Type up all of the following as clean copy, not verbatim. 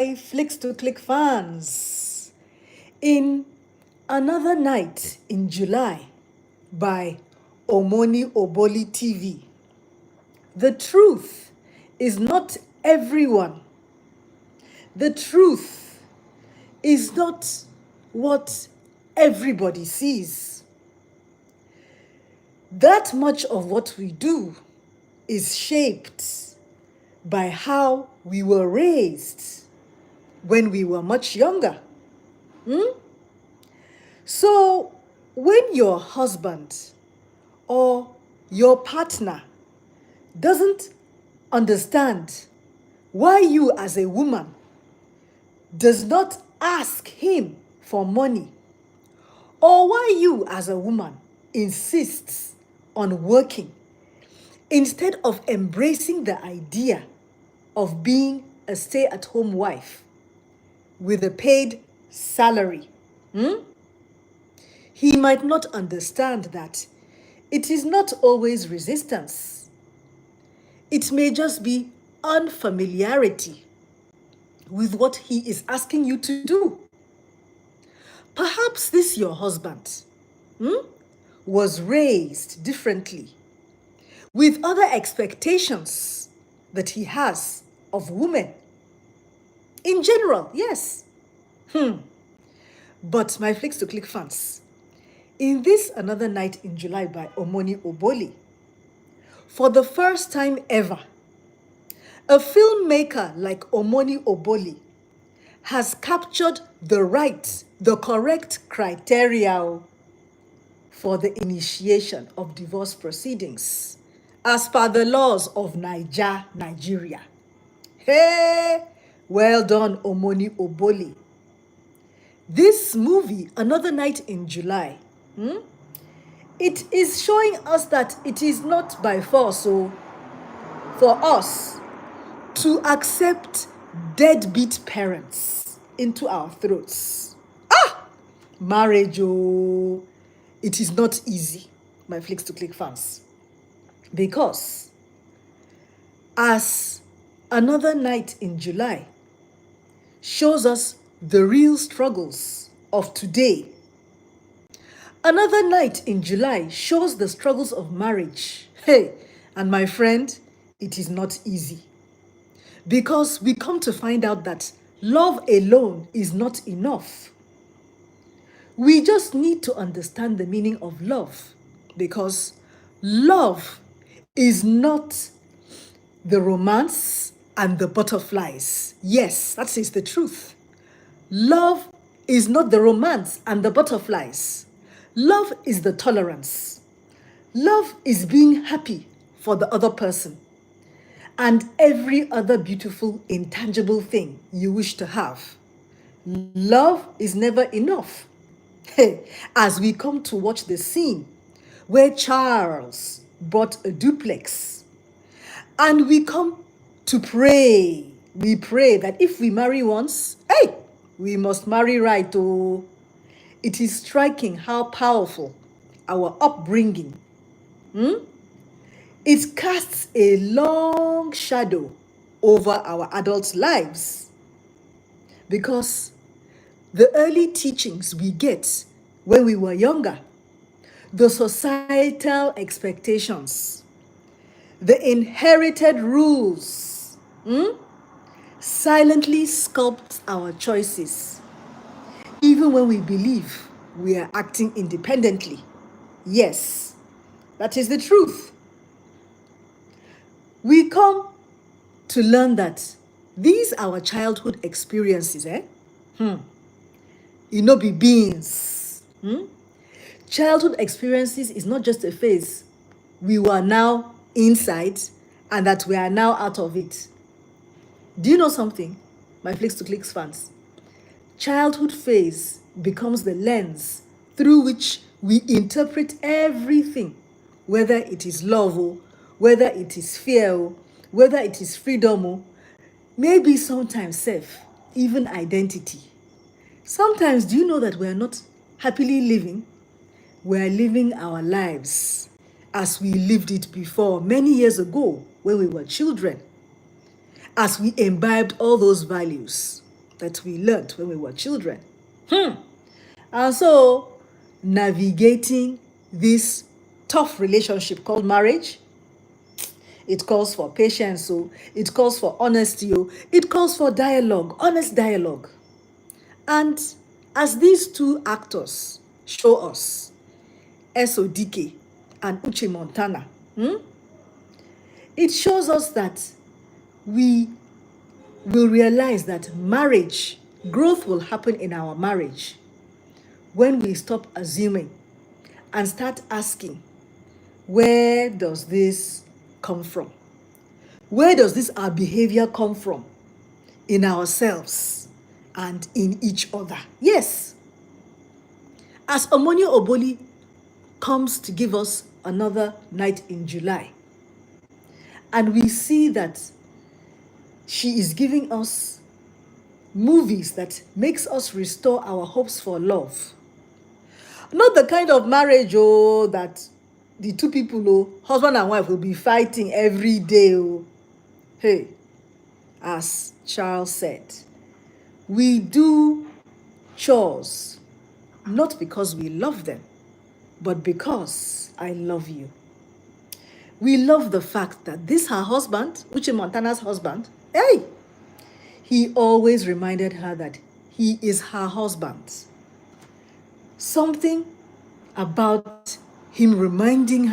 Flicks to Click fans. In Another Night in July by Omoni Oboli TV. The truth is not everyone. The truth is not what everybody sees. That much of what we do is shaped by how we were raised when we were much younger. So when your husband or your partner doesn't understand why you as a woman does not ask him for money, or why you as a woman insists on working instead of embracing the idea of being a stay-at-home wife with a paid salary, he might not understand that it is not always resistance. It may just be unfamiliarity with what he is asking you to do. Perhaps this your husband was raised differently, with other expectations that he has of women. In general, yes. But my Flicks to Click fans, in this Another Night in July by Omoni Oboli, for the first time ever, a filmmaker like Omoni Oboli has captured the correct criteria for the initiation of divorce proceedings as per the laws of Nigeria. Hey, well done, Omoni Oboli. This movie, Another Night in July, it is showing us that it is not by force for us to accept deadbeat parents into our throats. Marriage, it is not easy, my Flicks to Click fans. Because as Another Night in July shows us the real struggles of today, Another Night in July shows the struggles of marriage. Hey, and my friend, it is not easy. Because we come to find out that love alone is not enough. We just need to understand the meaning of love, because love is not the romance and the butterflies. Yes, that is the truth. Love is not the romance and the butterflies. Love is the tolerance. Love is being happy for the other person and every other beautiful, intangible thing you wish to have. Love is never enough. As we come to watch the scene where Charles bought a duplex, and we come to pray. We pray that if we marry once, we must marry right. It is striking how powerful our upbringing. It casts a long shadow over our adult lives, because the early teachings we get when we were younger, the societal expectations, the inherited rules, silently sculpts our choices, even when we believe we are acting independently. Yes, that is the truth. We come to learn that these our childhood experiences, be beings. Childhood experiences is not just a phase we were now inside and that we are now out of it. Do you know something, my Flicks to Clicks fans? Childhood phase becomes the lens through which we interpret everything, whether it is love, whether it is fear, whether it is freedom, maybe sometimes self, even identity. Sometimes, do you know that we are not happily living? We are living our lives as we lived it before, many years ago when we were children, as we imbibed all those values. that we learned when we were children. And so, navigating this tough relationship called marriage, it calls for patience, so it calls for honesty, it calls for dialogue, honest dialogue. And as these two actors show us, SODK and Uche Montana, it shows us that we will realize that marriage, growth will happen in our marriage when we stop assuming and start asking, where does this come from? Where does this our behavior come from in ourselves and in each other? Yes. As Omoni Oboli comes to give us another night in July, and we see that she is giving us movies that makes us restore our hopes for love. Not the kind of marriage that the two people, husband and wife, will be fighting every day. Hey, as Charles said, we do chores not because we love them, but because I love you. We love the fact that this her husband, Uche Montana's husband, hey, he always reminded her that he is her husband. Something about him reminding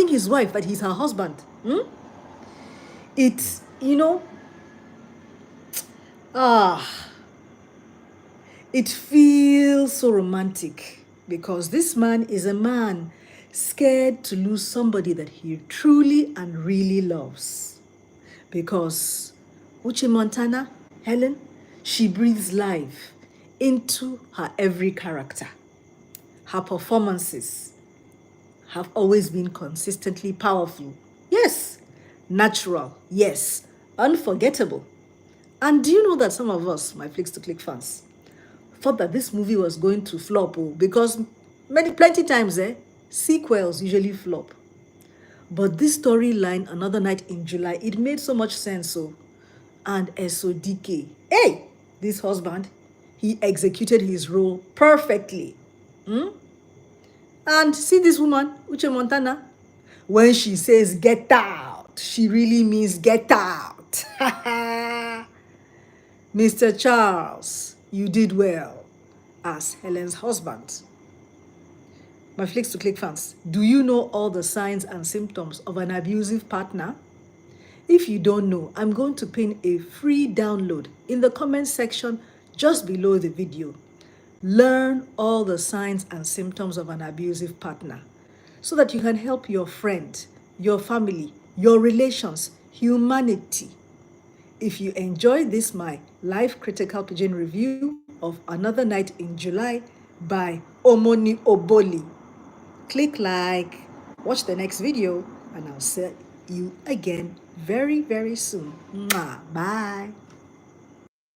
his wife that he's her husband. It's, it feels so romantic because this man is a man scared to lose somebody that he truly and really loves. Because Uche Montana, Helen, she breathes life into her every character. Her performances have always been consistently powerful. Yes, natural. Yes, unforgettable. And do you know that some of us, my Flicks to Click fans, thought that this movie was going to flop? Because plenty times, sequels usually flop. But this storyline, Another Night in July, it made so much sense. And SODK, hey, this husband, he executed his role perfectly. And see this woman, Uche Montana, when she says get out, she really means get out. Mr. Charles, you did well as Helen's husband. My Flicks to Click fans, do you know all the signs and symptoms of an abusive partner? If you don't know, I'm going to pin a free download in the comment section just below the video. Learn all the signs and symptoms of an abusive partner so that you can help your friend, your family, your relations, humanity. If you enjoyed this, my live critical pigeon review of Another Night in July by Omoni Oboli, click like, watch the next video, and I'll see you again very, very soon. Mwah. Bye.